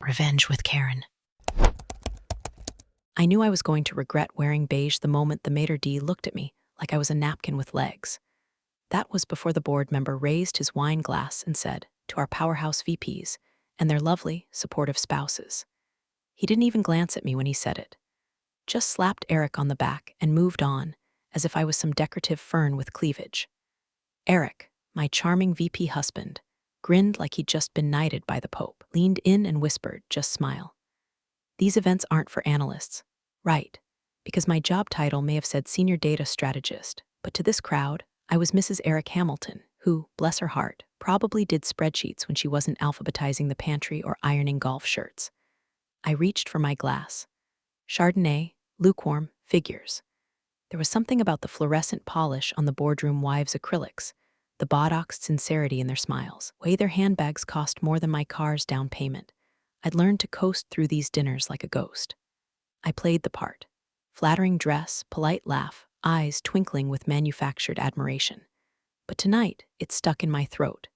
Revenge with Karen. I knew I was going to regret wearing beige the moment the maitre d' looked at me like I was a napkin with legs. That was before the board member raised his wine glass and said, to our powerhouse VPs and their lovely, supportive spouses. He didn't even glance at me when he said it. Just slapped Eric on the back and moved on, as if I was some decorative fern with cleavage. Eric, my charming VP husband, grinned like he'd just been knighted by the Pope, leaned in and whispered, just smile. These events aren't for analysts. Right, because my job title may have said Senior Data Strategist, but to this crowd, I was Mrs. Eric Hamilton, who, bless her heart, probably did spreadsheets when she wasn't alphabetizing the pantry or ironing golf shirts. I reached for my glass. Chardonnay, lukewarm, figures. There was something about the fluorescent polish on the boardroom wives' acrylics, the botoxed sincerity in their smiles. Their handbags cost more than my car's down payment. I'd learned to coast through these dinners like a ghost. I played the part. Flattering dress, polite laugh, eyes twinkling with manufactured admiration. But tonight, it stuck in my throat,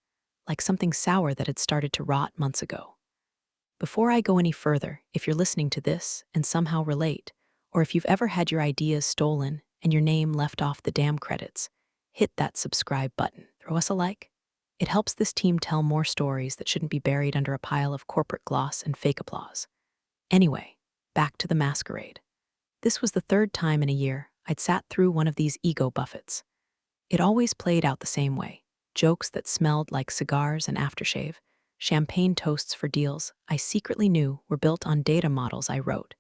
like something sour that had started to rot months ago. Before I go any further, if you're listening to this and somehow relate, or if you've ever had your ideas stolen and your name left off the damn credits, hit that subscribe button. Throw us a like. It helps this team tell more stories that shouldn't be buried under a pile of corporate gloss and fake applause. Anyway, back to the masquerade. This was the third time in a year I'd sat through one of these ego buffets. It always played out the same way. Jokes that smelled like cigars and aftershave, champagne toasts for deals I secretly knew were built on data models I wrote,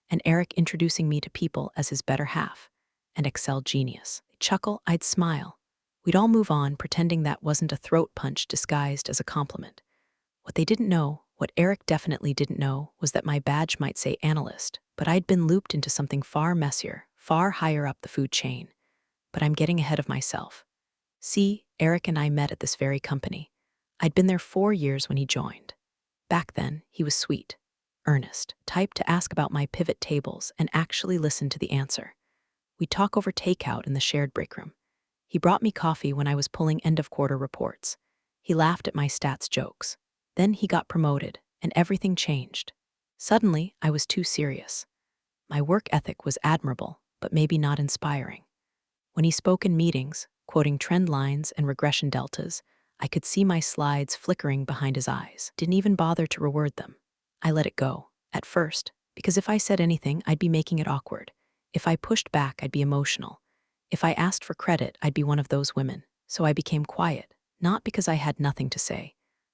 and Eric introducing me to people as his better half, an Excel genius. They'd chuckle, I'd smile. We'd all move on, pretending that wasn't a throat punch disguised as a compliment. What they didn't know, what Eric definitely didn't know, was that my badge might say Analyst, but I'd been looped into something far messier, far higher up the food chain. But I'm getting ahead of myself. See, Eric and I met at this very company. I'd been there 4 years when he joined. Back then, he was sweet, earnest, type to ask about my pivot tables and actually listen to the answer. We'd talk over takeout in the shared break room. He brought me coffee when I was pulling end-of-quarter reports. He laughed at my stats jokes. Then he got promoted, and everything changed. Suddenly, I was too serious. My work ethic was admirable, but maybe not inspiring. When he spoke in meetings, quoting trend lines and regression deltas, I could see my slides flickering behind his eyes. Didn't even bother to reword them. I let it go, at first, because if I said anything, I'd be making it awkward. If I pushed back, I'd be emotional. If I asked for credit, I'd be one of those women. So I became quiet, not because I had nothing to say,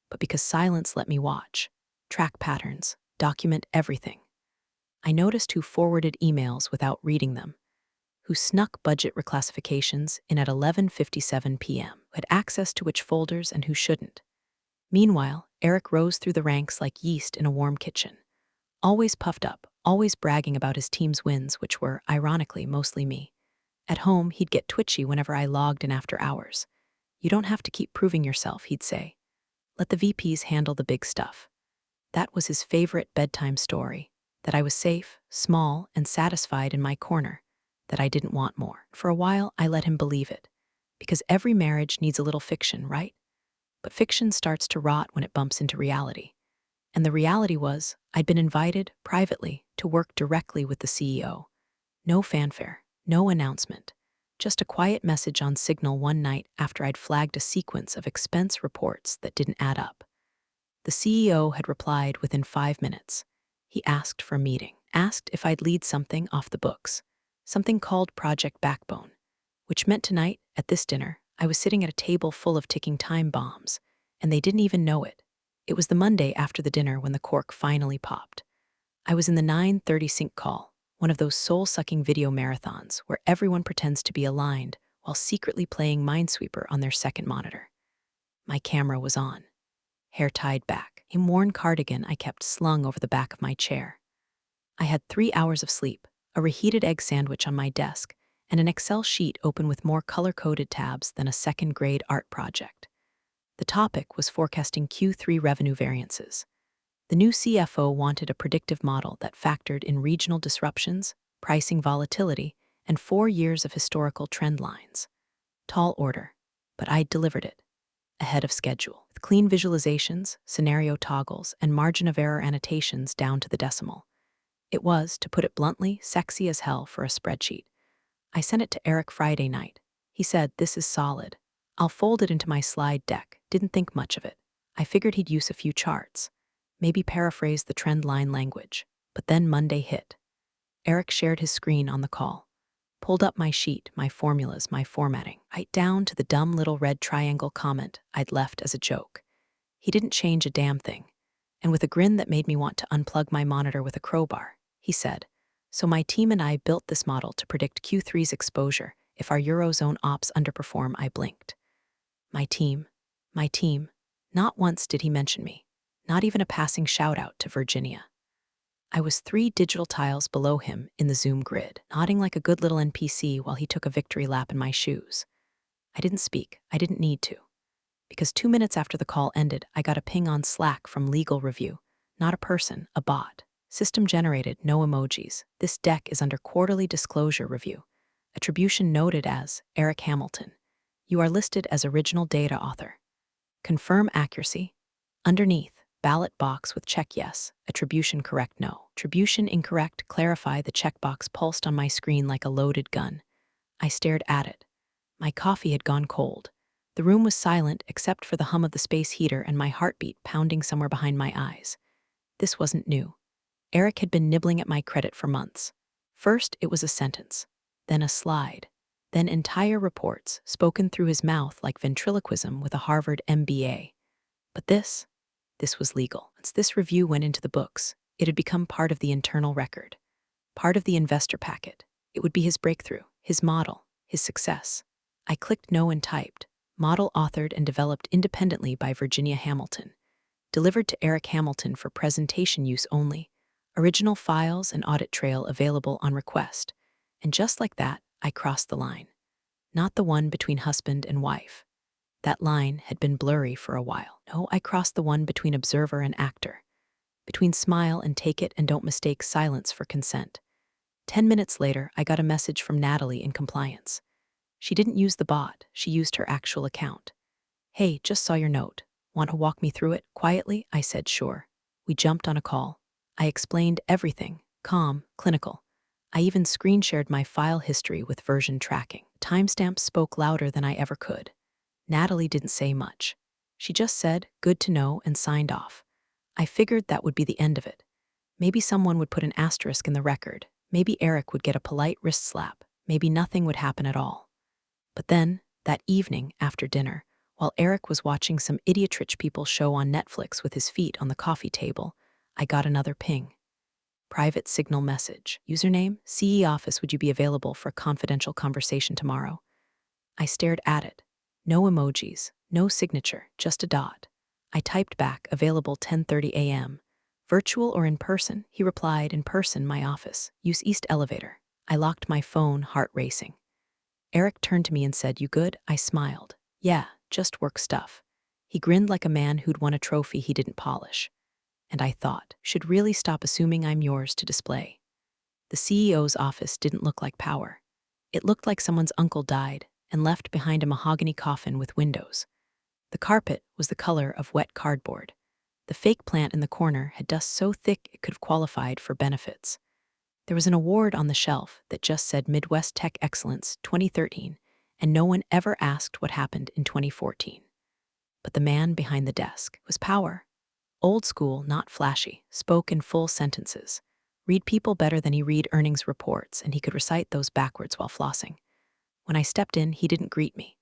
but because silence let me watch, track patterns, document everything. I noticed who forwarded emails without reading them, who snuck budget reclassifications in at 11:57 p.m., who had access to which folders and who shouldn't. Meanwhile, Eric rose through the ranks like yeast in a warm kitchen, always puffed up, always bragging about his team's wins, which were, ironically, mostly me. At home, he'd get twitchy whenever I logged in after hours. You don't have to keep proving yourself, he'd say. Let the VPs handle the big stuff. That was his favorite bedtime story, that I was safe, small, and satisfied in my corner, that I didn't want more. For a while, I let him believe it, because every marriage needs a little fiction, right? But fiction starts to rot when it bumps into reality. And the reality was, I'd been invited, privately, to work directly with the CEO. No fanfare, no announcement, just a quiet message on Signal one night after I'd flagged a sequence of expense reports that didn't add up. The CEO had replied within 5 minutes. He asked for a meeting, asked if I'd lead something off the books, something called Project Backbone, which meant tonight, at this dinner, I was sitting at a table full of ticking time bombs, and they didn't even know it. It was the Monday after the dinner when the cork finally popped. I was in the 9:30 sync call, one of those soul-sucking video marathons where everyone pretends to be aligned while secretly playing Minesweeper on their second monitor. My camera was on, hair tied back, a worn cardigan I kept slung over the back of my chair. I had 3 hours of sleep, a reheated egg sandwich on my desk, and an Excel sheet open with more color-coded tabs than a second-grade art project. The topic was forecasting Q3 revenue variances. The new CFO wanted a predictive model that factored in regional disruptions, pricing volatility, and 4 years of historical trend lines. Tall order, but I delivered it. ahead of schedule, with clean visualizations, scenario toggles, and margin of error annotations down to the decimal. It was, to put it bluntly, sexy as hell for a spreadsheet. I sent it to Eric Friday night. He said, "This is solid. I'll fold it into my slide deck." Didn't think much of it. I figured he'd use a few charts, maybe paraphrase the trend line language. But then Monday hit. Eric shared his screen on the call. Pulled up my sheet, my formulas, my formatting, right down to the dumb little red triangle comment I'd left as a joke. He didn't change a damn thing. And with a grin that made me want to unplug my monitor with a crowbar, he said, "So my team and I built this model to predict Q3's exposure if our Eurozone ops underperform." I blinked. My team. Not once did he mention me. Not even a passing shout-out to Virginia. I was 3 digital tiles below him in the Zoom grid, nodding like a good little NPC while he took a victory lap in my shoes. I didn't speak. I didn't need to. Because 2 minutes after the call ended, I got a ping on Slack from Legal Review. Not a person, a bot. System generated, no emojis. This deck is under quarterly disclosure review. Attribution noted as Eric Hamilton. You are listed as original data author. Confirm accuracy. Underneath, ballot box with check yes, attribution correct no. Attribution incorrect, clarify. The checkbox pulsed on my screen like a loaded gun. I stared at it. My coffee had gone cold. The room was silent except for the hum of the space heater and my heartbeat pounding somewhere behind my eyes. This wasn't new. Eric had been nibbling at my credit for months. First, it was a sentence, then a slide, then entire reports spoken through his mouth like ventriloquism with a Harvard MBA. But this was legal. Once this review went into the books, it had become part of the internal record, part of the investor packet. It would be his breakthrough, his model, his success. I clicked no and typed, model authored and developed independently by Virginia Hamilton, delivered to Eric Hamilton for presentation use only, original files and audit trail available on request. And just like that, I crossed the line. Not the one between husband and wife. That line had been blurry for a while. No, I crossed the one between observer and actor, between smile and take it and don't mistake silence for consent. 10 minutes later, I got a message from Natalie in compliance. She didn't use the bot, she used her actual account. "Hey, just saw your note. Want to walk me through it?" Quietly, I said sure. We jumped on a call. I explained everything, calm, clinical. I even screen shared my file history with version tracking. Timestamps spoke louder than I ever could. Natalie didn't say much. She just said, "Good to know," and signed off. I figured that would be the end of it. Maybe someone would put an asterisk in the record. Maybe Eric would get a polite wrist slap. Maybe nothing would happen at all. But then, that evening, after dinner, while Eric was watching some idiot rich people show on Netflix with his feet on the coffee table, I got another ping. Private signal message. Username, CE office, would you be available for a confidential conversation tomorrow? I stared at it. No emojis, no signature, just a dot. I typed back, available 10:30 a.m. Virtual or in person? He replied, in person, my office. Use East elevator. I locked my phone, heart racing. Eric turned to me and said, "You good?" I smiled. "Yeah, just work stuff." He grinned like a man who'd won a trophy he didn't polish. And I thought, should really stop assuming I'm yours to display. The CEO's office didn't look like power. It looked like someone's uncle died and left behind a mahogany coffin with windows. The carpet was the color of wet cardboard. The fake plant in the corner had dust so thick it could have qualified for benefits. There was an award on the shelf that just said Midwest Tech Excellence 2013, and no one ever asked what happened in 2014. But the man behind the desk was power. Old school, not flashy, spoke in full sentences. Read people better than he read earnings reports, and he could recite those backwards while flossing. When I stepped in, he didn't greet me.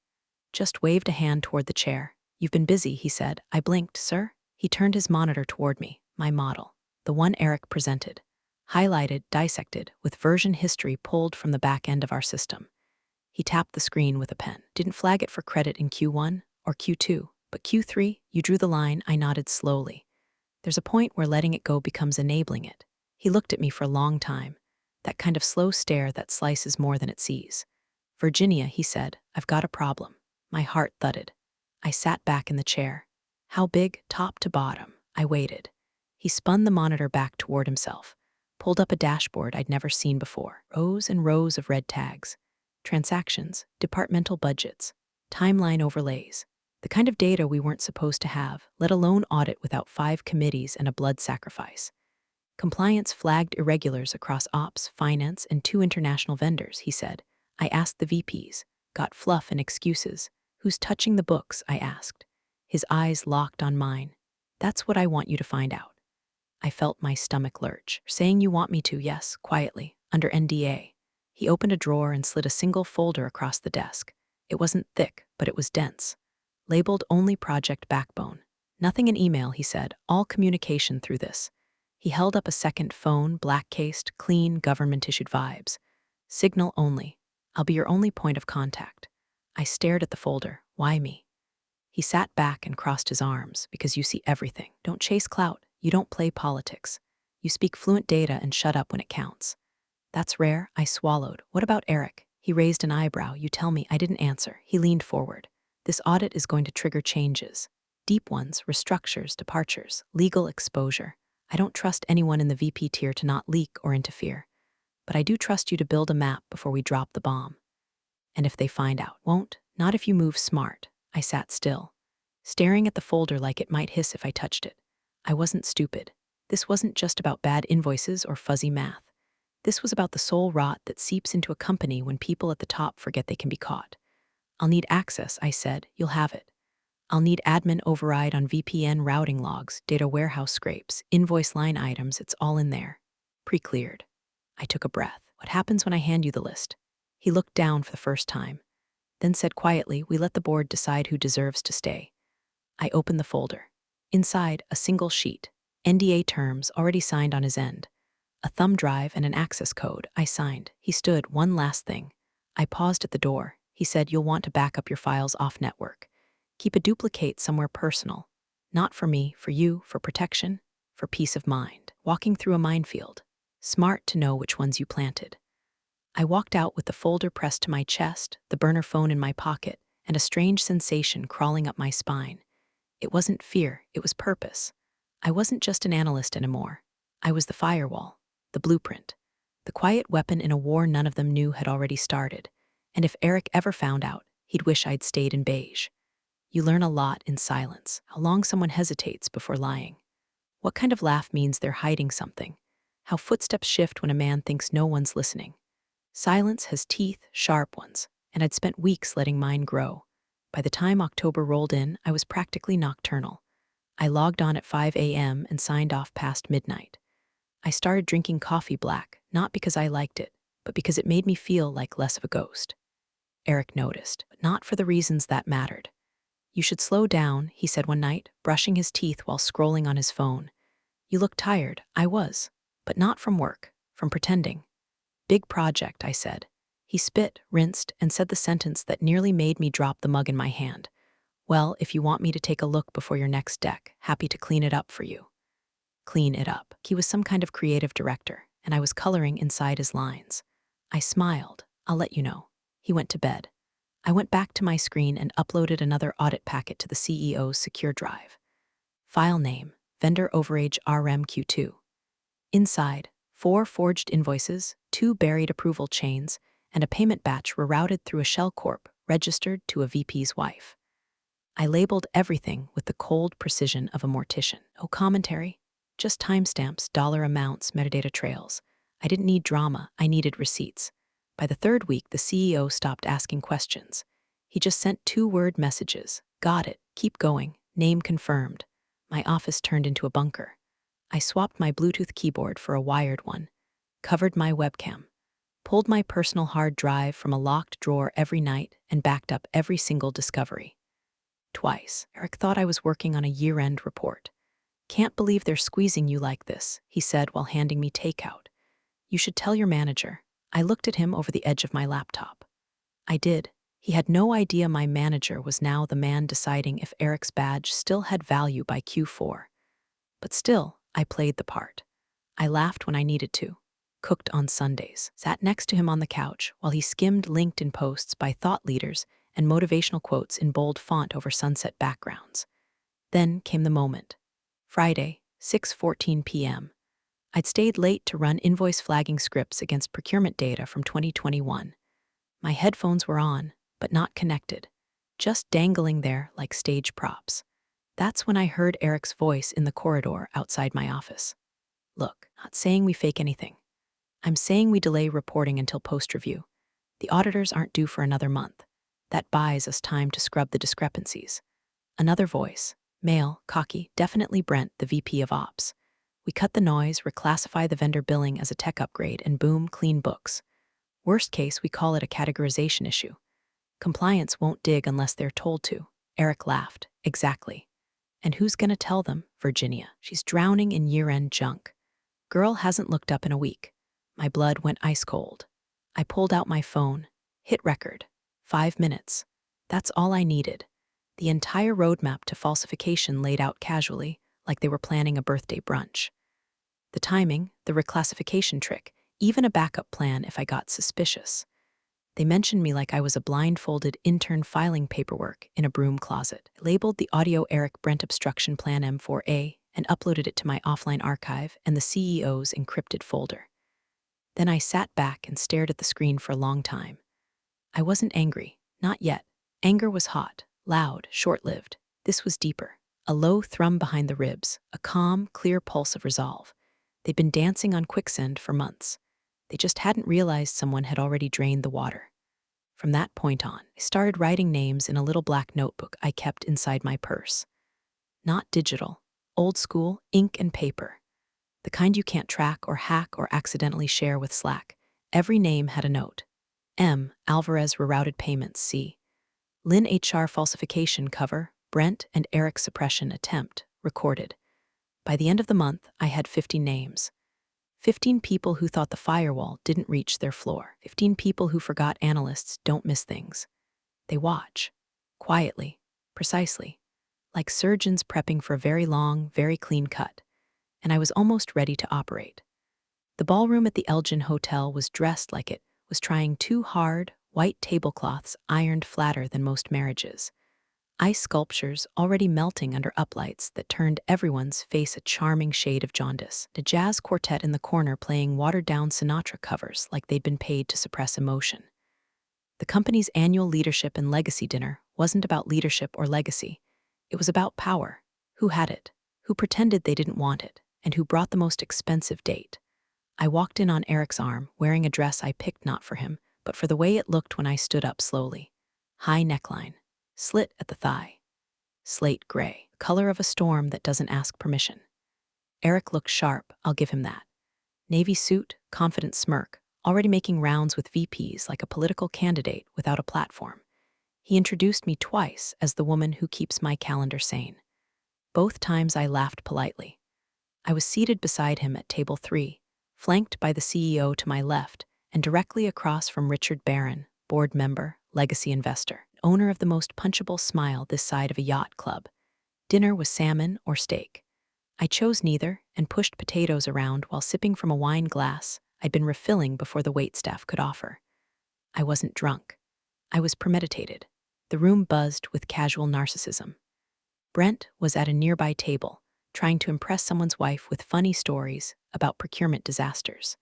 Just waved a hand toward the chair. "You've been busy," he said. I blinked. "Sir?" He turned his monitor toward me, my model, the one Eric presented. Highlighted, dissected, with version history pulled from the back end of our system. He tapped the screen with a pen. "Didn't flag it for credit in Q1 or Q2, but Q3, you drew the line." I nodded slowly. There's a point where letting it go becomes enabling it. He looked at me for a long time, that kind of slow stare that slices more than it sees. "Virginia," he said, "I've got a problem." My heart thudded. I sat back in the chair. "How big?" "Top to bottom." I waited. He spun the monitor back toward himself, pulled up a dashboard I'd never seen before. Rows and rows of red tags. Transactions, departmental budgets, timeline overlays. The kind of data we weren't supposed to have, let alone audit without 5 committees and a blood sacrifice. Compliance flagged irregulars across ops, finance, and 2 international vendors, he said. I asked the VPs, got fluff and excuses. Who's touching the books, I asked. His eyes locked on mine. That's what I want you to find out. I felt my stomach lurch. Saying you want me to, yes, quietly, under NDA. He opened a drawer and slid a single folder across the desk. It wasn't thick, but it was dense. Labeled only Project Backbone. Nothing in email, he said, all communication through this. He held up a second phone, black-cased, clean, government-issued vibes. Signal only. I'll be your only point of contact. I stared at the folder. Why me? He sat back and crossed his arms. Because you see everything. Don't chase clout. You don't play politics. You speak fluent data and shut up when it counts. That's rare, I swallowed. What about Eric? He raised an eyebrow. You tell me. I didn't answer. He leaned forward. This audit is going to trigger changes. Deep ones, restructures, departures, legal exposure. I don't trust anyone in the VP tier to not leak or interfere. But I do trust you to build a map before we drop the bomb. And if they find out, won't? Not if you move smart. I sat still, staring at the folder like it might hiss if I touched it. I wasn't stupid. This wasn't just about bad invoices or fuzzy math. This was about the soul rot that seeps into a company when people at the top forget they can be caught. I'll need access, I said. You'll have it. I'll need admin override on VPN routing logs, data warehouse scrapes, invoice line items, it's all in there. Pre-cleared. I took a breath. What happens when I hand you the list? He looked down for the first time, then said quietly, we let the board decide who deserves to stay. I opened the folder. Inside, a single sheet. NDA terms already signed on his end. A thumb drive and an access code. I signed. He stood. One last thing. I paused at the door. He said, you'll want to back up your files off network. Keep a duplicate somewhere personal. Not for me, for you, for protection, for peace of mind. Walking through a minefield. Smart to know which ones you planted. I walked out with the folder pressed to my chest, the burner phone in my pocket, and a strange sensation crawling up my spine. It wasn't fear, it was purpose. I wasn't just an analyst anymore. I was the firewall, the blueprint, the quiet weapon in a war none of them knew had already started. And if Eric ever found out, he'd wish I'd stayed in beige. You learn a lot in silence, how long someone hesitates before lying. What kind of laugh means they're hiding something. How footsteps shift when a man thinks no one's listening. Silence has teeth, sharp ones, and I'd spent weeks letting mine grow. By the time October rolled in, I was practically nocturnal. I logged on at 5 a.m. and signed off past midnight. I started drinking coffee black, not because I liked it, but because it made me feel like less of a ghost. Eric noticed, but not for the reasons that mattered. You should slow down, he said one night, brushing his teeth while scrolling on his phone. You look tired. I was, but not from work, from pretending. Big project, I said. He spit, rinsed, and said the sentence that nearly made me drop the mug in my hand. Well, if you want me to take a look before your next deck, happy to clean it up for you. Clean it up. He was some kind of creative director, and I was coloring inside his lines. I smiled. I'll let you know. He went to bed. I went back to my screen and uploaded another audit packet to the CEO's secure drive. File name, vendor overage RMQ2. Inside, 4 forged invoices, 2 buried approval chains, and a payment batch rerouted through a shell corp registered to a VP's wife. I labeled everything with the cold precision of a mortician. No commentary, just timestamps, dollar amounts, metadata trails. I didn't need drama, I needed receipts. By the 3rd week, the CEO stopped asking questions. He just sent 2-word messages. Got it, keep going, name confirmed. My office turned into a bunker. I swapped my Bluetooth keyboard for a wired one, covered my webcam, pulled my personal hard drive from a locked drawer every night, and backed up every single discovery. Twice, Eric thought I was working on a year-end report. Can't believe they're squeezing you like this, he said while handing me takeout. You should tell your manager. I looked at him over the edge of my laptop. I did. He had no idea my manager was now the man deciding if Eric's badge still had value by Q4. But still, I played the part. I laughed when I needed to, cooked on Sundays, sat next to him on the couch while he skimmed LinkedIn posts by thought leaders and motivational quotes in bold font over sunset backgrounds. Then came the moment. Friday, 6:14 p.m. I'd stayed late to run invoice flagging scripts against procurement data from 2021. My headphones were on, but not connected. just dangling there like stage props. That's when I heard Eric's voice in the corridor outside my office. Look, not saying we fake anything. I'm saying we delay reporting until post-review. The auditors aren't due for another month. That buys us time to scrub the discrepancies. Another voice, male, cocky, definitely Brent, the VP of Ops. We cut the noise, reclassify the vendor billing as a tech upgrade, and boom, clean books. Worst case, we call it a categorization issue. Compliance won't dig unless they're told to. Eric laughed. Exactly. And who's gonna tell them? Virginia. She's drowning in year-end junk. Girl hasn't looked up in a week. My blood went ice cold. I pulled out my phone. Hit record. 5 minutes. That's all I needed. The entire roadmap to falsification laid out casually, like they were planning a birthday brunch. The timing, the reclassification trick, even a backup plan if I got suspicious. They mentioned me like I was a blindfolded intern filing paperwork in a broom closet. I labeled the audio Eric Brent obstruction plan M4A and uploaded it to my offline archive and the CEO's encrypted folder. Then I sat back and stared at the screen for a long time. I wasn't angry, not yet. Anger was hot, loud, short-lived. This was deeper. A low thrum behind the ribs, a calm, clear pulse of resolve. They'd been dancing on quicksand for months. They just hadn't realized someone had already drained the water. From that point on, I started writing names in a little black notebook I kept inside my purse. Not digital, old school, ink and paper. The kind you can't track or hack or accidentally share with Slack. Every name had a note. M. Alvarez rerouted payments. C. Lynn HR falsification cover, Brent and Eric suppression attempt, recorded. By the end of the month, I had 50 names. 15 people who thought the firewall didn't reach their floor. 15 people who forgot analysts don't miss things. They watch. Quietly. Precisely. Like surgeons prepping for a very long, very clean cut. And I was almost ready to operate. The ballroom at the Elgin Hotel was dressed like it was trying two hard, white tablecloths ironed flatter than most marriages. Ice sculptures already melting under uplights that turned everyone's face a charming shade of jaundice. A jazz quartet in the corner playing watered-down Sinatra covers like they'd been paid to suppress emotion. The company's annual leadership and legacy dinner wasn't about leadership or legacy. It was about power. Who had it? Who pretended they didn't want it? And who brought the most expensive date? I walked in on Eric's arm, wearing a dress I picked not for him, but for the way it looked when I stood up slowly. High neckline. Slit at the thigh. Slate gray, color of a storm that doesn't ask permission. Eric looked sharp, I'll give him that. Navy suit, confident smirk, already making rounds with VPs like a political candidate without a platform. He introduced me twice as the woman who keeps my calendar sane. Both times I laughed politely. I was seated beside him at table 3, flanked by the CEO to my left and directly across from Richard Barron, board member, legacy investor, owner of the most punchable smile this side of a yacht club. Dinner was salmon or steak. I chose neither and pushed potatoes around while sipping from a wine glass I'd been refilling before the waitstaff could offer. I wasn't drunk. I was premeditated. The room buzzed with casual narcissism. Brent was at a nearby table, trying to impress someone's wife with funny stories about procurement disasters.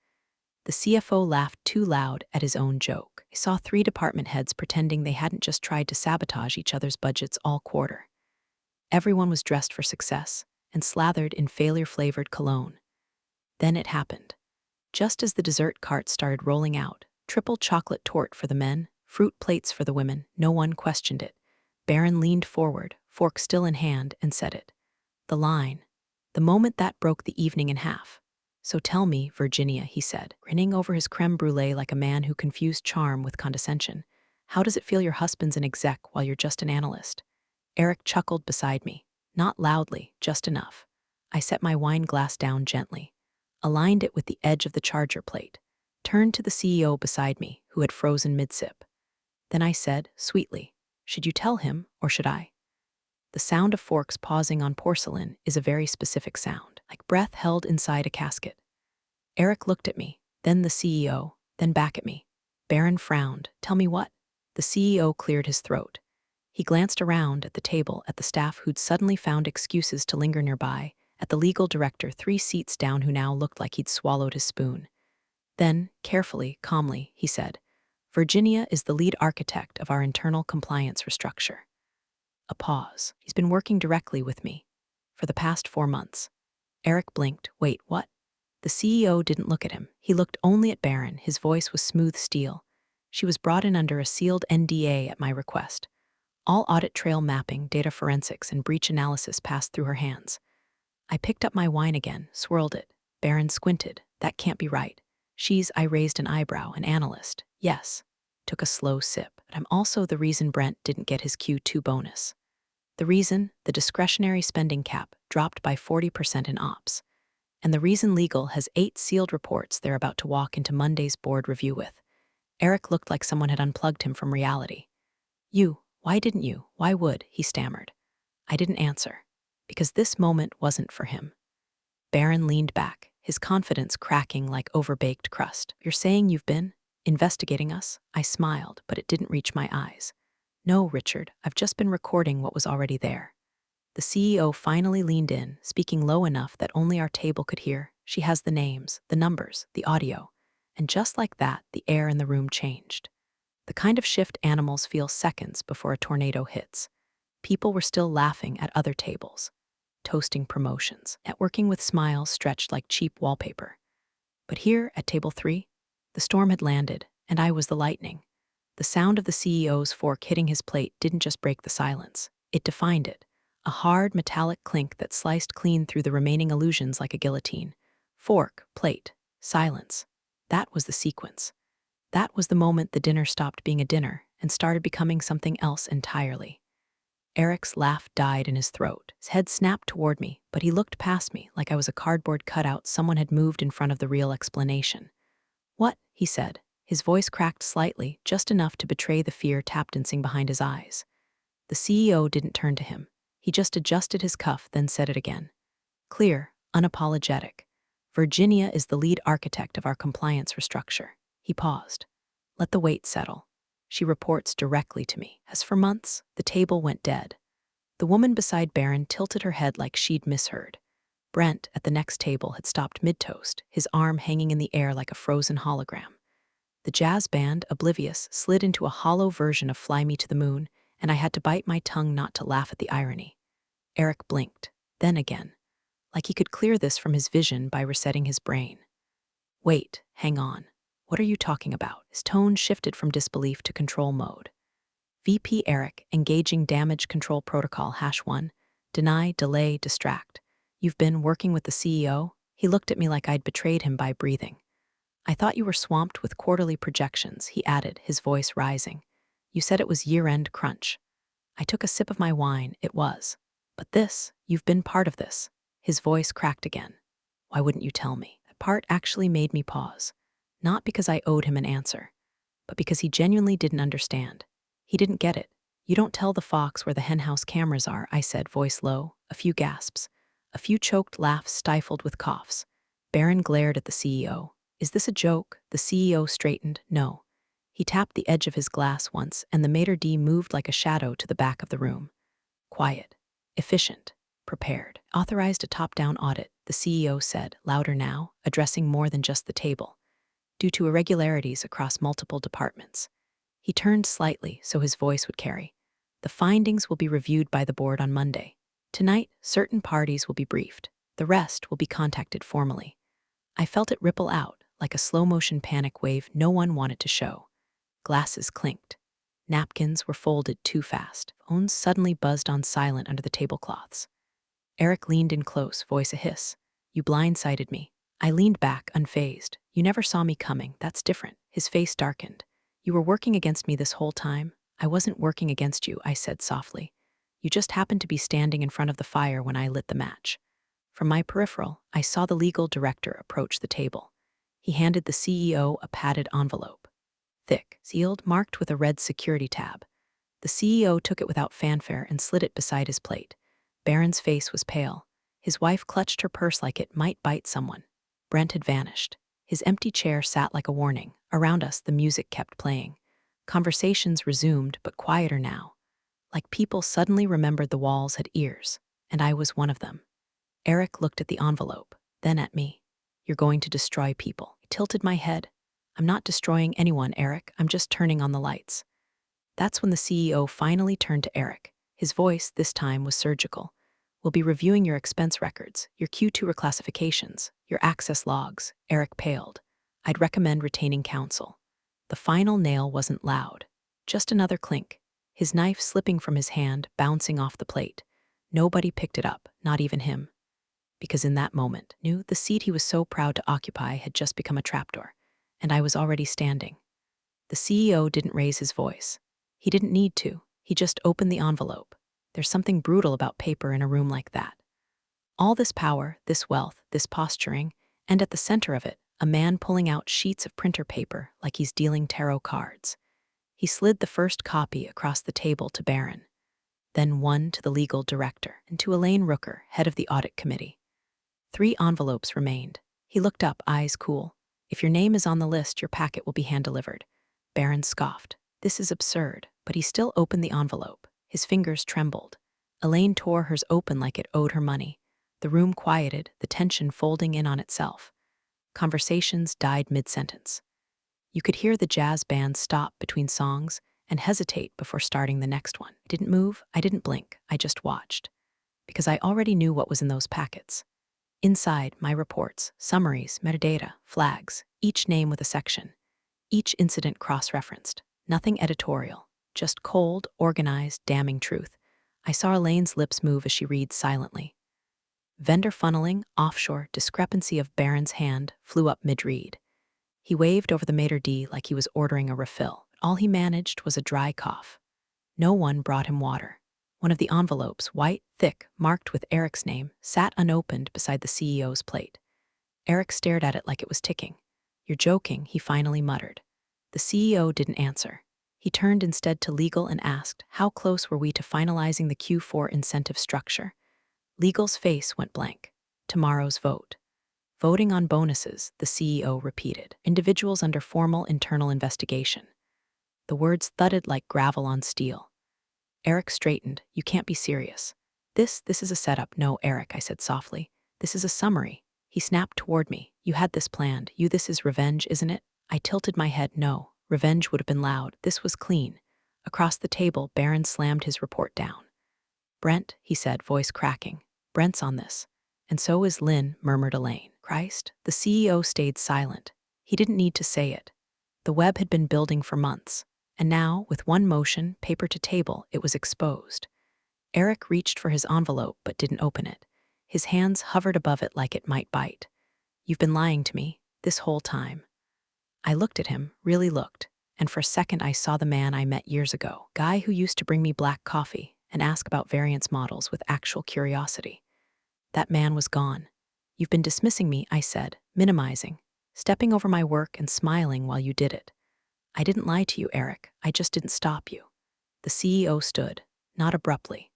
The CFO laughed too loud at his own joke. I saw 3 department heads pretending they hadn't just tried to sabotage each other's budgets all quarter. Everyone was dressed for success and slathered in failure-flavored cologne. Then it happened. Just as the dessert cart started rolling out, triple chocolate torte for the men, fruit plates for the women, no one questioned it. Barron leaned forward, fork still in hand, and said it. The line. The moment that broke the evening in half. So tell me, Virginia, he said, grinning over his creme brulee like a man who confused charm with condescension. How does it feel your husband's an exec while you're just an analyst? Eric chuckled beside me. Not loudly, just enough. I set my wine glass down gently, aligned it with the edge of the charger plate, turned to the CEO beside me, who had frozen mid-sip. Then I said, sweetly, should you tell him, or should I? The sound of forks pausing on porcelain is a very specific sound, like breath held inside a casket. Eric looked at me, then the CEO, then back at me. Barron frowned. Tell me what? The CEO cleared his throat. He glanced around at the table at the staff who'd suddenly found excuses to linger nearby, at the legal director 3 seats down who now looked like he'd swallowed his spoon. Then, carefully, calmly, he said, Virginia is the lead architect of our internal compliance restructure. A pause. He's been working directly with me for the past 4 months. Eric blinked. Wait, what? The CEO didn't look at him. He looked only at Baron. His voice was smooth steel. She was brought in under a sealed NDA at my request. All audit trail mapping, data forensics, and breach analysis passed through her hands. I picked up my wine again, swirled it. Baron squinted. That can't be right. I raised an eyebrow, an analyst. Yes. Took a slow sip. But I'm also the reason Brent didn't get his Q2 bonus. The reason the discretionary spending cap dropped by 40% in ops. And the reason legal has 8 sealed reports they're about to walk into Monday's board review with. Eric looked like someone had unplugged him from reality. Why didn't you? Why would? He stammered. I didn't answer. Because this moment wasn't for him. Baron leaned back, his confidence cracking like overbaked crust. You're saying you've been investigating us? I smiled, but it didn't reach my eyes. No, Richard, I've just been recording what was already there. The CEO finally leaned in, speaking low enough that only our table could hear. She has the names, the numbers, the audio. And just like that, the air in the room changed. The kind of shift animals feel seconds before a tornado hits. People were still laughing at other tables, toasting promotions, networking with smiles stretched like cheap wallpaper. But here, at table 3, the storm had landed, and I was the lightning. The sound of the CEO's fork hitting his plate didn't just break the silence. It defined it, a hard, metallic clink that sliced clean through the remaining illusions like a guillotine. Fork, plate, silence. That was the sequence. That was the moment the dinner stopped being a dinner and started becoming something else entirely. Eric's laugh died in his throat. His head snapped toward me, but he looked past me like I was a cardboard cutout someone had moved in front of the real explanation. What? He said. His voice cracked slightly, just enough to betray the fear tap dancing behind his eyes. The CEO didn't turn to him. He just adjusted his cuff, then said it again. Clear, unapologetic. Virginia is the lead architect of our compliance restructure. He paused. Let the weight settle. She reports directly to me. As for months, the table went dead. The woman beside Baron tilted her head like she'd misheard. Brent, at the next table, had stopped mid-toast, his arm hanging in the air like a frozen hologram. The jazz band, oblivious, slid into a hollow version of Fly Me to the Moon, and I had to bite my tongue not to laugh at the irony. Eric blinked, then again, like he could clear this from his vision by resetting his brain. Wait, hang on. What are you talking about? His tone shifted from disbelief to control mode. VP Eric, engaging damage control protocol #1, deny, delay, distract. You've been working with the CEO? He looked at me like I'd betrayed him by breathing. I thought you were swamped with quarterly projections, he added, his voice rising. You said it was year-end crunch. I took a sip of my wine. It was. But you've been part of this. His voice cracked again. Why wouldn't you tell me? That part actually made me pause. Not because I owed him an answer, but because he genuinely didn't understand. He didn't get it. You don't tell the fox where the henhouse cameras are, I said, voice low. A few gasps. A few choked laughs stifled with coughs. Baron glared at the CEO. Is this a joke? The CEO straightened. No. He tapped the edge of his glass once, and the maitre d' moved like a shadow to the back of the room. Quiet. Efficient. Prepared. Authorized a top-down audit, the CEO said, louder now, addressing more than just the table. Due to irregularities across multiple departments. He turned slightly so his voice would carry. The findings will be reviewed by the board on Monday. Tonight, certain parties will be briefed. The rest will be contacted formally. I felt it ripple out, like a slow-motion panic wave no one wanted to show. Glasses clinked. Napkins were folded too fast. Phones suddenly buzzed on silent under the tablecloths. Eric leaned in close, voice a hiss. You blindsided me. I leaned back, unfazed. You never saw me coming. That's different. His face darkened. You were working against me this whole time. I wasn't working against you, I said softly. You just happened to be standing in front of the fire when I lit the match. From my peripheral, I saw the legal director approach the table. He handed the CEO a padded envelope. Thick, sealed, marked with a red security tab. The CEO took it without fanfare and slid it beside his plate. Baron's face was pale. His wife clutched her purse like it might bite someone. Brent had vanished. His empty chair sat like a warning. Around us, the music kept playing. Conversations resumed, but quieter now. Like people suddenly remembered the walls had ears, and I was one of them. Eric looked at the envelope, then at me. You're going to destroy people. I tilted my head. I'm not destroying anyone, Eric. I'm just turning on the lights. That's when the CEO finally turned to Eric. His voice, this time, was surgical. "We'll be reviewing your expense records, your Q2 reclassifications, your access logs." Eric paled. "I'd recommend retaining counsel." The final nail wasn't loud. Just another clink. His knife slipping from his hand, bouncing off the plate. Nobody picked it up, not even him. Because in that moment, knew the seat he was so proud to occupy had just become a trapdoor, and I was already standing. The CEO didn't raise his voice. He didn't need to. He just opened the envelope. There's something brutal about paper in a room like that. All this power, this wealth, this posturing, and at the center of it, a man pulling out sheets of printer paper like he's dealing tarot cards. He slid the first copy across the table to Barron, then one to the legal director, and to Elaine Rooker, head of the audit committee. 3 envelopes remained. He looked up, eyes cool. "If your name is on the list, your packet will be hand-delivered." Barron scoffed. This is absurd, but he still opened the envelope. His fingers trembled. Elaine tore hers open like it owed her money. The room quieted, the tension folding in on itself. Conversations died mid-sentence. You could hear the jazz band stop between songs and hesitate before starting the next one. I didn't move, I didn't blink, I just watched. Because I already knew what was in those packets. Inside, my reports, summaries, metadata, flags, each name with a section. Each incident cross-referenced. Nothing editorial, just cold, organized, damning truth. I saw Elaine's lips move as she reads silently. Vendor funneling, offshore, discrepancy of Barron's hand flew up mid-read. He waved over the maitre d' like he was ordering a refill. All he managed was a dry cough. No one brought him water. One of the envelopes, white, thick, marked with Eric's name, sat unopened beside the CEO's plate. Eric stared at it like it was ticking. "You're joking," he finally muttered. The CEO didn't answer. He turned instead to legal and asked, how close were we to finalizing the Q4 incentive structure? Legal's face went blank. "Tomorrow's vote." "Voting on bonuses," the CEO repeated. "Individuals under formal internal investigation." The words thudded like gravel on steel. Eric straightened. "You can't be serious." This is a setup." "No, Eric," I said softly. "This is a summary." He snapped toward me. "You had this planned. This is revenge, isn't it?" I tilted my head. No, revenge would have been loud. This was clean. Across the table, Barron slammed his report down. "Brent," he said, voice cracking. "Brent's on this." "And so is Lynn," murmured Elaine. Christ. The CEO stayed silent. He didn't need to say it. The web had been building for months. And now, with one motion, paper to table, it was exposed. Eric reached for his envelope but didn't open it. His hands hovered above it like it might bite. "You've been lying to me, this whole time." I looked at him, really looked, and for a second I saw the man I met years ago, guy who used to bring me black coffee and ask about variance models with actual curiosity. That man was gone. "You've been dismissing me," I said, minimizing, stepping over my work and smiling while you did it. "I didn't lie to you, Eric. I just didn't stop you." The CEO stood, not abruptly,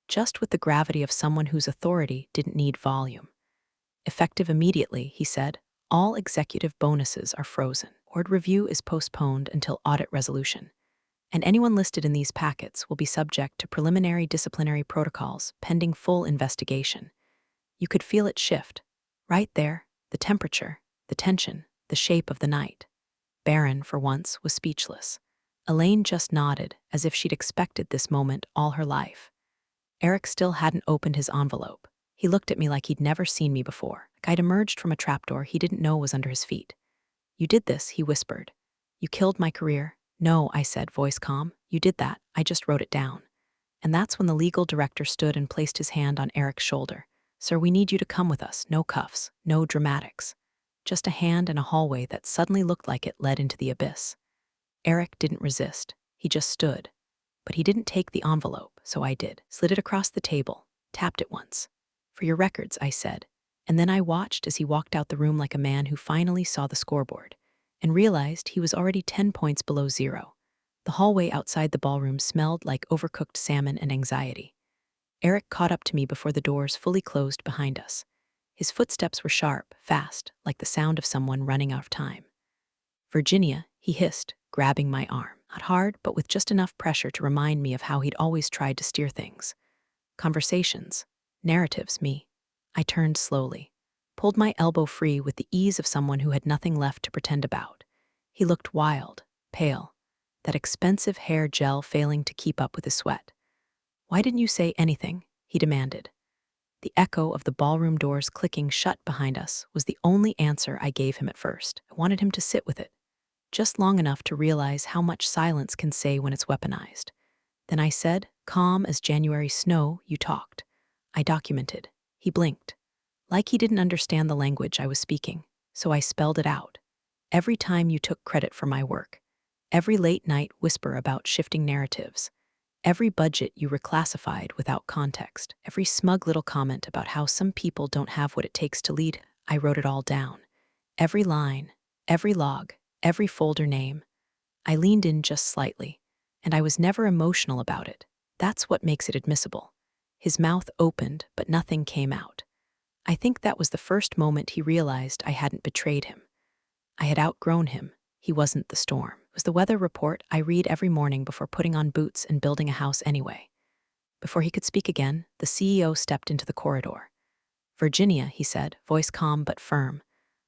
just with the gravity of someone whose authority didn't need volume. "Effective immediately," he said, "all executive bonuses are frozen. Board review is postponed until audit resolution. And anyone listed in these packets will be subject to preliminary disciplinary protocols pending full investigation." You could feel it shift. Right there, the temperature, the tension, the shape of the night. Barron, for once, was speechless. Elaine just nodded, as if she'd expected this moment all her life. Eric still hadn't opened his envelope. He looked at me like he'd never seen me before. Like I'd emerged from a trapdoor he didn't know was under his feet. "You did this," he whispered. "You killed my career." "No," I said, voice calm. "You did that. I just wrote it down." And that's when the legal director stood and placed his hand on Eric's shoulder. "Sir, we need you to come with us. No cuffs, no dramatics. Just a hand in a hallway that suddenly looked like it led into the abyss." Eric didn't resist. He just stood. But he didn't take the envelope, so I did. Slid it across the table, tapped it once. "For your records," I said. And then I watched as he walked out the room like a man who finally saw the scoreboard and realized he was already 10 points below zero. The hallway outside the ballroom smelled like overcooked salmon and anxiety. Eric caught up to me before the doors fully closed behind us. His footsteps were sharp, fast, like the sound of someone running out of time. "Virginia," he hissed, grabbing my arm. Not hard, but with just enough pressure to remind me of how he'd always tried to steer things. Conversations. Narratives, me. I turned slowly, pulled my elbow free with the ease of someone who had nothing left to pretend about. He looked wild, pale, that expensive hair gel failing to keep up with his sweat. Why didn't you say anything? He demanded. The echo of the ballroom doors clicking shut behind us was the only answer I gave him at first. I wanted him to sit with it, just long enough to realize how much silence can say when it's weaponized. Then I said, calm as January snow, you talked. I documented. He blinked, like he didn't understand the language I was speaking, so I spelled it out. Every time you took credit for my work, every late-night whisper about shifting narratives, every budget you reclassified without context, every smug little comment about how some people don't have what it takes to lead, I wrote it all down. Every line, every log, every folder name. I leaned in just slightly, and I was never emotional about it. That's what makes it admissible. His mouth opened, but nothing came out. I think that was the first moment he realized I hadn't betrayed him. I had outgrown him. He wasn't the storm. It was the weather report I read every morning before putting on boots and building a house anyway. Before he could speak again, the CEO stepped into the corridor. Virginia, he said, voice calm but firm.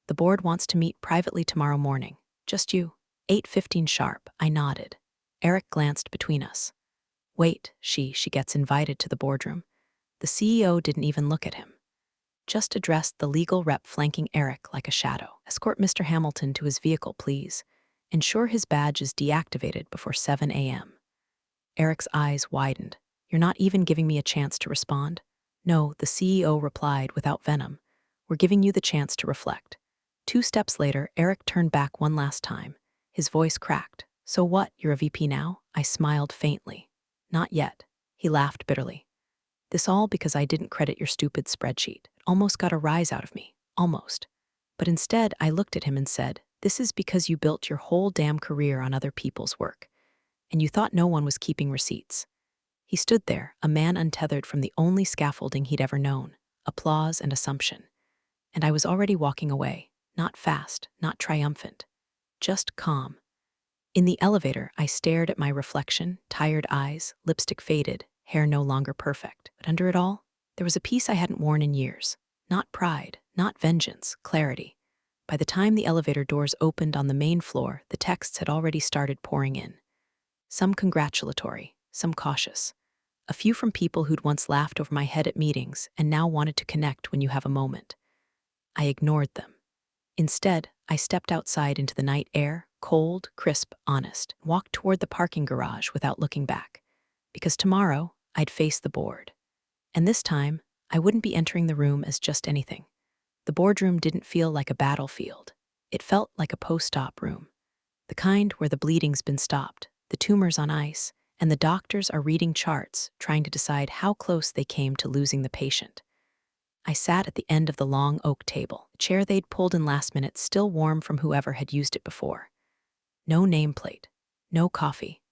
The board wants to meet privately tomorrow morning. Just you. 8:15 sharp, I nodded. Eric glanced between us. Wait, she gets invited to the boardroom. The CEO didn't even look at him. Just addressed the legal rep flanking Eric like a shadow. Escort Mr. Hamilton to his vehicle, please. Ensure his badge is deactivated before 7 a.m. Eric's eyes widened. You're not even giving me a chance to respond? No, the CEO replied without venom. We're giving you the chance to reflect. 2 steps later, Eric turned back one last time. His voice cracked. So what, you're a VP now? I smiled faintly. Not yet. He laughed bitterly. This all because I didn't credit your stupid spreadsheet. It almost got a rise out of me. Almost. But instead, I looked at him and said, this is because you built your whole damn career on other people's work. And you thought no one was keeping receipts. He stood there, a man untethered from the only scaffolding he'd ever known, applause and assumption. And I was already walking away, not fast, not triumphant, just calm. In the elevator, I stared at my reflection, tired eyes, lipstick faded, hair no longer perfect. But under it all, there was a piece I hadn't worn in years. Not pride, not vengeance, clarity. By the time the elevator doors opened on the main floor, the texts had already started pouring in. Some congratulatory, some cautious. A few from people who'd once laughed over my head at meetings and now wanted to connect when you have a moment. I ignored them. Instead, I stepped outside into the night air, cold, crisp, honest, walked toward the parking garage without looking back. Because tomorrow, I'd face the board. And this time, I wouldn't be entering the room as just anything. The boardroom didn't feel like a battlefield. It felt like a post-op room. The kind where the bleeding's been stopped, the tumor's on ice, and the doctors are reading charts, trying to decide how close they came to losing the patient. I sat at the end of the long oak table, the chair they'd pulled in last minute still warm from whoever had used it before. No nameplate, no coffee,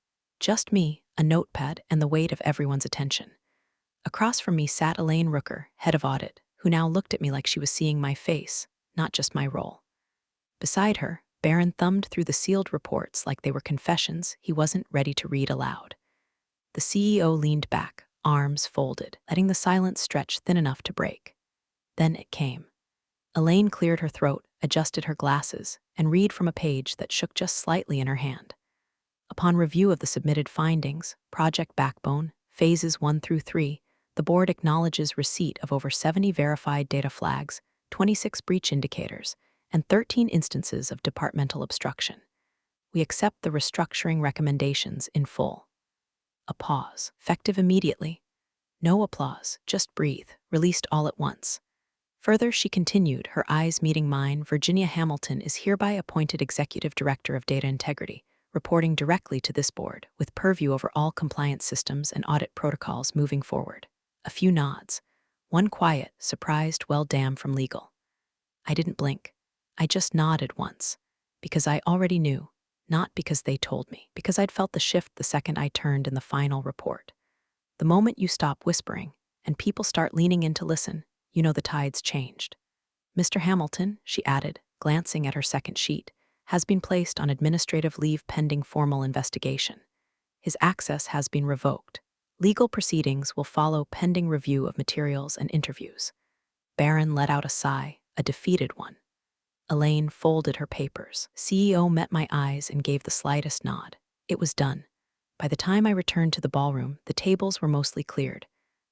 just me, a notepad, and the weight of everyone's attention. Across from me sat Elaine Rooker, head of Audit, who now looked at me like she was seeing my face, not just my role. Beside her, Barron thumbed through the sealed reports like they were confessions he wasn't ready to read aloud. The CEO leaned back, arms folded, letting the silence stretch thin enough to break. Then it came. Elaine cleared her throat, adjusted her glasses, and read from a page that shook just slightly in her hand. Upon review of the submitted findings, Project Backbone, Phases 1 through 3, the board acknowledges receipt of over 70 verified data flags, 26 breach indicators, and 13 instances of departmental obstruction. We accept the restructuring recommendations in full. A pause, effective immediately. No applause, just breathe, released all at once. Further, she continued, her eyes meeting mine. Virginia Hamilton is hereby appointed Executive Director of Data Integrity, reporting directly to this board, with purview over all compliance systems and audit protocols moving forward. A few nods. One quiet, surprised, well damn from legal. I didn't blink. I just nodded once. Because I already knew. Not because they told me. Because I'd felt the shift the second I turned in the final report. The moment you stop whispering, and people start leaning in to listen, you know the tide's changed. Mr. Hamilton, she added, glancing at her second sheet, has been placed on administrative leave pending formal investigation. His access has been revoked. Legal proceedings will follow pending review of materials and interviews. Barron let out a sigh, a defeated one. Elaine folded her papers. CEO met my eyes and gave the slightest nod. It was done. By the time I returned to the ballroom, the tables were mostly cleared.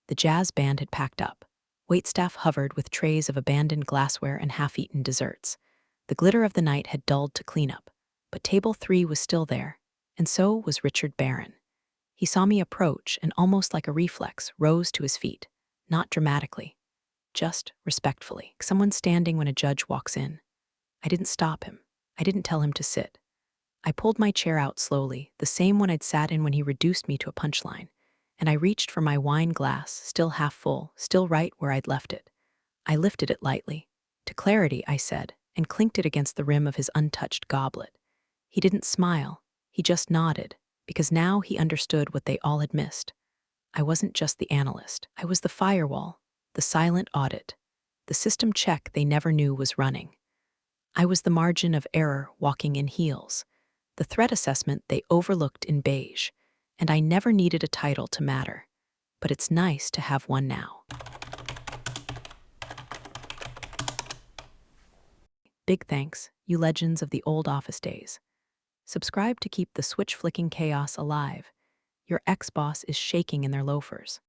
The jazz band had packed up. Waitstaff hovered with trays of abandoned glassware and half-eaten desserts. The glitter of the night had dulled to cleanup, but table 3 was still there, and so was Richard Barron. He saw me approach and, almost like a reflex, rose to his feet, not dramatically, just respectfully. Someone standing when a judge walks in. I didn't stop him. I didn't tell him to sit. I pulled my chair out slowly, the same one I'd sat in when he reduced me to a punchline, and I reached for my wine glass, still half full, still right where I'd left it. I lifted it lightly. To clarity, I said, and clinked it against the rim of his untouched goblet. He didn't smile. He just nodded, because now he understood what they all had missed. I wasn't just the analyst. I was the firewall, the silent audit, the system check they never knew was running. I was the margin of error walking in heels, the threat assessment they overlooked in beige, and I never needed a title to matter. But it's nice to have one now. Big thanks, you legends of the old office days. Subscribe to keep the switch-flicking chaos alive. Your ex-boss is shaking in their loafers.